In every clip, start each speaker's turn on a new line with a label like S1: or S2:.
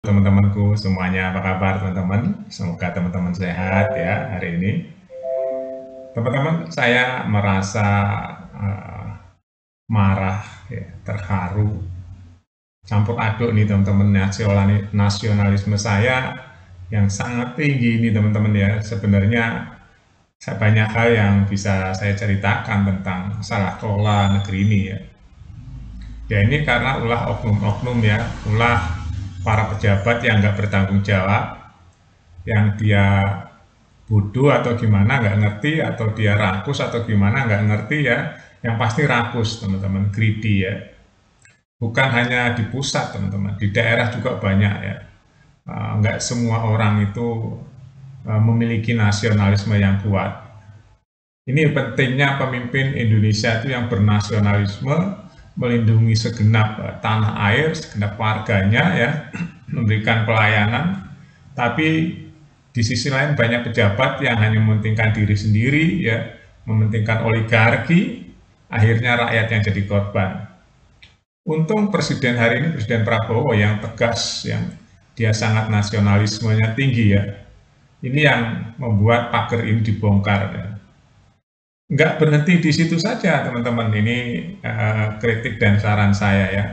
S1: Teman-temanku semuanya, apa kabar teman-teman? Semoga teman-teman sehat ya hari ini. Teman-teman, saya merasa uh, marah, ya, terharu, campur aduk nih teman-teman. Nasionalisme saya yang sangat tinggi ini teman-teman ya. Sebenarnya banyak hal yang bisa saya ceritakan tentang masalah kelola negeri ini ya. Ya ini karena ulah oknum-oknum ya, ulah para pejabat yang nggak bertanggung jawab, yang dia bodoh atau gimana nggak ngerti, atau dia rakus atau gimana nggak ngerti ya, yang pasti rakus teman-teman, greedy ya. Bukan hanya di pusat teman-teman, di daerah juga banyak ya. Nggak semua orang itu memiliki nasionalisme yang kuat. Ini pentingnya pemimpin Indonesia itu yang bernasionalisme, melindungi segenap tanah air, segenap warganya ya, memberikan pelayanan. Tapi di sisi lain banyak pejabat yang hanya mementingkan diri sendiri ya, mementingkan oligarki, akhirnya rakyat yang jadi korban. Untung presiden hari ini, Presiden Prabowo yang tegas, yang dia sangat nasionalismenya tinggi ya. Ini yang membuat pagar ini dibongkar ya. Nggak berhenti di situ saja teman-teman, ini kritik dan saran saya ya.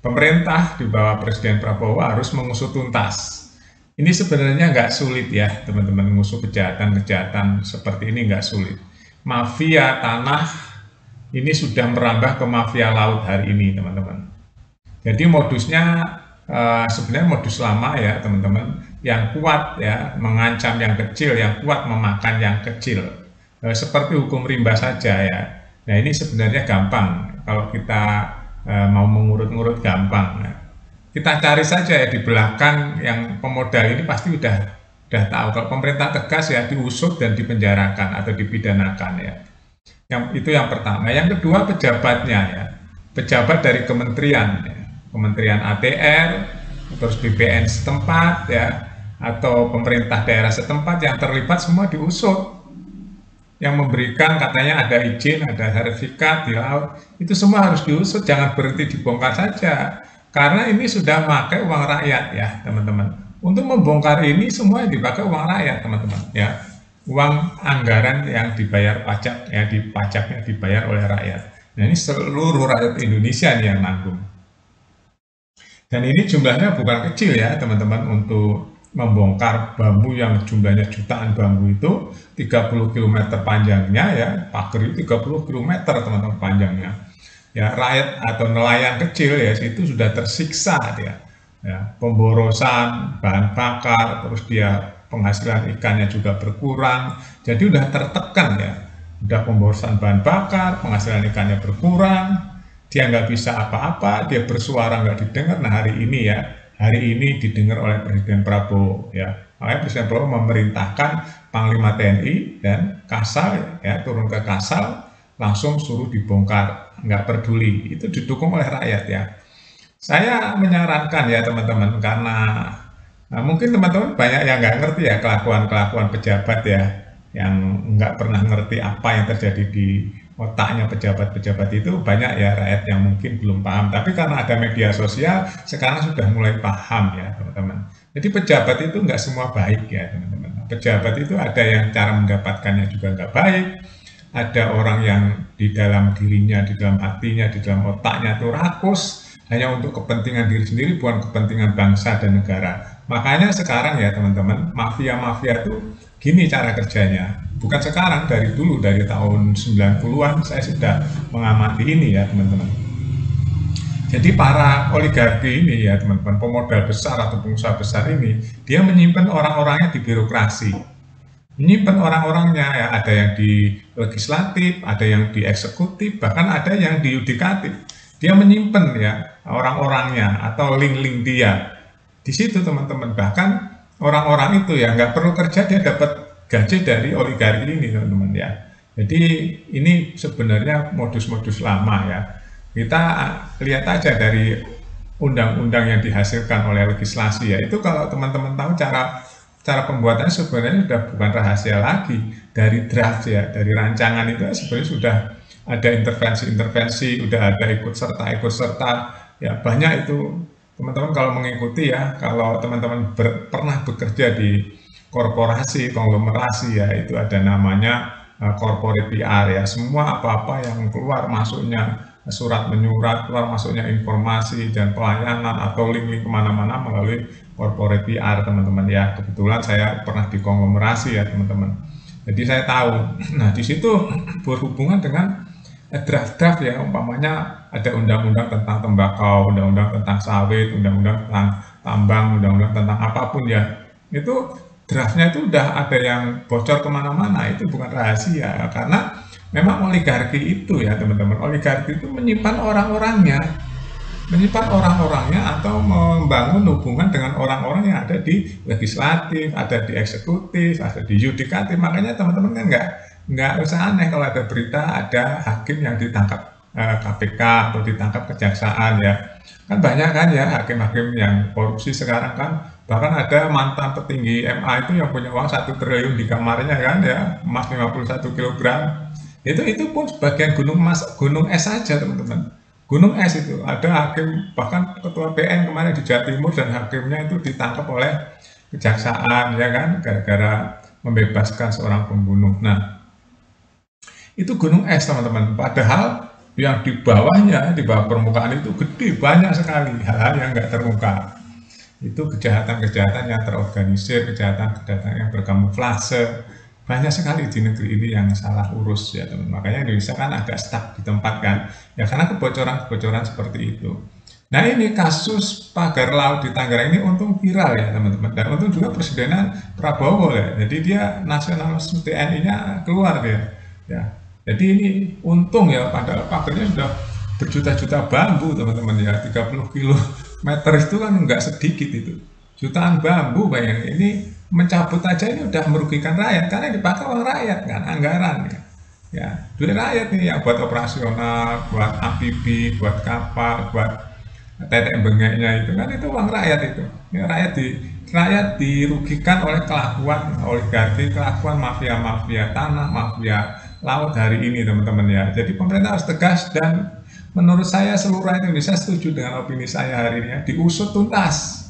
S1: Pemerintah di bawah Presiden Prabowo harus mengusut tuntas. Ini sebenarnya nggak sulit ya teman-teman, mengusut kejahatan-kejahatan seperti ini nggak sulit. Mafia tanah ini sudah merambah ke mafia laut hari ini teman-teman. Jadi modusnya sebenarnya modus lama ya teman-teman, yang kuat ya mengancam yang kecil, yang kuat memakan yang kecil. Seperti hukum rimba saja ya. Nah ini sebenarnya gampang kalau kita mau mengurut-ngurut gampang. Nah, kita cari saja ya di belakang yang pemodal ini pasti udah tahu. Kalau pemerintah tegas ya diusut dan dipenjarakan atau dipidanakan ya. Itu yang pertama. Yang kedua pejabatnya ya. Pejabat dari kementerian ya. Kementerian ATR, terus BPN setempat ya, atau pemerintah daerah setempat yang terlibat semua diusut. Yang memberikan katanya ada izin, ada sertifikat di laut, itu semua harus diusut, jangan berhenti dibongkar saja. Karena ini sudah pakai uang rakyat ya teman-teman. Untuk membongkar ini semua dipakai uang rakyat teman-teman ya. Uang anggaran yang dibayar pajak ya, pajaknya dibayar oleh rakyat. Nah ini seluruh rakyat Indonesia nih yang nanggung. Dan ini jumlahnya bukan kecil ya teman-teman, untuk membongkar bambu yang jumlahnya jutaan bambu itu 30 km panjangnya ya, pagar itu 30 km teman-teman panjangnya ya. Rakyat atau nelayan kecil ya itu sudah tersiksa dia ya, pemborosan bahan bakar, terus dia penghasilan ikannya juga berkurang, jadi udah tertekan ya, udah pemborosan bahan bakar, penghasilan ikannya berkurang, dia nggak bisa apa-apa, dia bersuara nggak didengar. Nah hari ini ya, hari ini didengar oleh Presiden Prabowo ya. Makanya Presiden Prabowo memerintahkan Panglima TNI dan Kasal ya, turun ke Kasal, langsung suruh dibongkar, nggak peduli, itu didukung oleh rakyat ya. Saya menyarankan ya teman-teman, karena mungkin teman-teman banyak yang nggak ngerti ya kelakuan-kelakuan pejabat ya, yang nggak pernah ngerti apa yang terjadi di otaknya pejabat-pejabat itu. Banyak ya rakyat yang mungkin belum paham, tapi karena ada media sosial sekarang sudah mulai paham ya teman-teman. Jadi pejabat itu nggak semua baik ya teman-teman. Pejabat itu ada yang cara mendapatkannya juga nggak baik, ada orang yang di dalam dirinya, di dalam hatinya, di dalam otaknya itu rakus hanya untuk kepentingan diri sendiri, bukan kepentingan bangsa dan negara. Makanya sekarang ya teman-teman, mafia-mafia itu gini cara kerjanya. Bukan sekarang, dari dulu, dari tahun 90-an saya sudah mengamati ini ya teman-teman. Jadi para oligarki ini ya teman-teman, pemodal besar atau pengusaha besar ini, dia menyimpan orang-orangnya di birokrasi. Menyimpan orang-orangnya ya, ada yang di legislatif, ada yang di eksekutif, bahkan ada yang di yudikatif. Dia menyimpan ya orang-orangnya atau link-link dia di situ teman-teman. Bahkan orang-orang itu ya nggak perlu kerja, dia dapat gaji dari oligarki ini teman-teman ya. Jadi ini sebenarnya modus-modus lama ya. Kita lihat aja dari undang-undang yang dihasilkan oleh legislasi ya. Itu kalau teman-teman tahu cara pembuatannya sebenarnya sudah bukan rahasia lagi. Dari draft ya, dari rancangan itu sebenarnya sudah ada intervensi-intervensi, udah ada ikut serta ya, banyak itu teman-teman kalau mengikuti ya, kalau teman-teman pernah bekerja di korporasi, konglomerasi ya, itu ada namanya corporate PR ya. Semua apa-apa yang keluar masuknya surat menyurat, keluar masuknya informasi dan pelayanan atau link-link kemana-mana melalui corporate PR teman-teman ya. Kebetulan saya pernah di konglomerasi ya teman-teman. Jadi saya tahu. Nah di situ berhubungan dengan draft-draft ya, umpamanya ada undang-undang tentang tembakau, undang-undang tentang sawit, undang-undang tentang tambang, undang-undang tentang apapun ya. Itu draftnya itu udah ada yang bocor kemana-mana, itu bukan rahasia karena memang oligarki itu ya teman-teman, oligarki itu menyimpan orang-orangnya atau membangun hubungan dengan orang-orang yang ada di legislatif, ada di eksekutif, ada di yudikatif. Makanya teman-teman kan nggak usah aneh kalau ada berita ada hakim yang ditangkap KPK atau ditangkap kejaksaan ya. Kan banyak kan ya hakim-hakim yang korupsi sekarang kan, bahkan ada mantan petinggi MA itu yang punya uang 1 triliun di kamarnya kan ya, emas 51 kilogram. Itu pun sebagian gunung emas, gunung es saja teman-teman. Gunung es itu ada hakim, bahkan ketua PN kemarin di Jawa Timur dan hakimnya itu ditangkap oleh kejaksaan ya kan, gara-gara membebaskan seorang pembunuh. Nah itu gunung es teman-teman, padahal yang di bawahnya, di bawah permukaan itu gede, banyak sekali hal-hal yang nggak terungkap. Itu kejahatan-kejahatan yang terorganisir, kejahatan-kejahatan yang berkamuflase, banyak sekali di negeri ini yang salah urus ya teman. Makanya Indonesia kan agak stuck di tempat kan, ya karena kebocoran-kebocoran seperti itu. Nah ini kasus pagar laut di Tangerang ini untung viral ya teman-teman, dan untung juga Presidenan Prabowo ya, jadi dia nasionalisme TNI-nya keluar dia ya. Jadi ini untung ya, padahal pagarnya sudah berjuta-juta bambu teman-teman ya, 30 kilometer itu kan nggak sedikit itu, jutaan bambu. Bayangin ini mencabut aja ini udah merugikan rakyat karena dipakai uang rakyat kan, anggaran ya duit rakyat nih yang buat operasional, buat amfibi, buat kapal, buat tetek bengeknya itu kan, itu uang rakyat itu ya, rakyat dirugikan oleh kelakuan oligarki, kelakuan mafia-mafia tanah, mafia laut hari ini teman-teman ya. Jadi pemerintah harus tegas, dan menurut saya seluruh Indonesia setuju dengan opini saya hari ini ya, diusut tuntas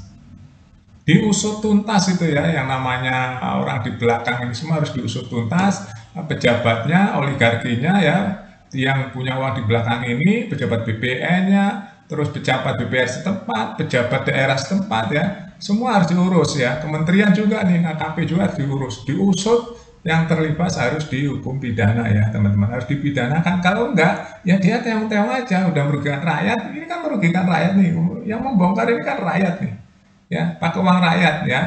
S1: itu ya, yang namanya orang di belakang ini semua harus diusut tuntas, pejabatnya, oligarkinya ya, yang punya uang di belakang ini, pejabat BPN-nya, terus pejabat BPR setempat, pejabat daerah setempat ya, semua harus diurus ya. Kementerian juga nih, KKP juga harus diurus, diusut, yang terlibat harus dihukum pidana ya teman-teman, harus dipidanakan. Kalau enggak ya dia teong-teong aja, udah merugikan rakyat. Ini kan merugikan rakyat nih, yang membongkar ini kan rakyat nih ya, pakai uang rakyat ya,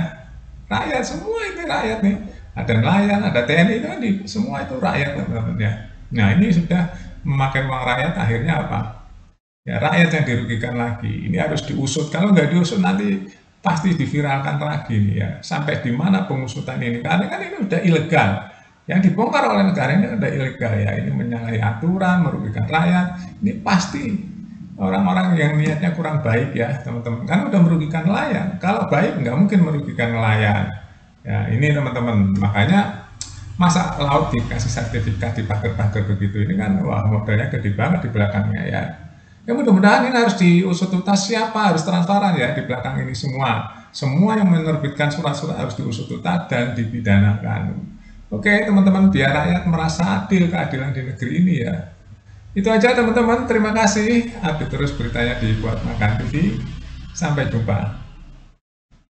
S1: rakyat semua itu rakyat nih, ada nelayan, ada TNI, itu kan semua itu rakyat teman-teman ya. Nah ini sudah memakai uang rakyat, akhirnya apa ya, rakyat yang dirugikan lagi. Ini harus diusut, kalau nggak diusut nanti pasti diviralkan lagi nih ya, sampai di mana pengusutan ini, karena kan ini udah ilegal, yang dibongkar oleh negara ini udah ilegal ya, ini menyalahi aturan, merugikan rakyat. Ini pasti orang-orang yang niatnya kurang baik ya teman-teman, kan udah merugikan nelayan. Kalau baik nggak mungkin merugikan nelayan ya. Ini teman-teman, makanya masa laut dikasih sertifikat di pagar-pagar begitu, ini kan wah modalnya gede banget di belakangnya ya. Ya mudah-mudahan ini harus diusut tuntas, siapa harus transparan ya di belakang ini semua yang menerbitkan surat-surat harus diusut tuntas dan dipidanakan. Oke teman-teman, biar rakyat merasa adil, keadilan di negeri ini ya. Itu aja teman-teman, terima kasih. Update terus beritanya di Buat Makan TV. Sampai jumpa.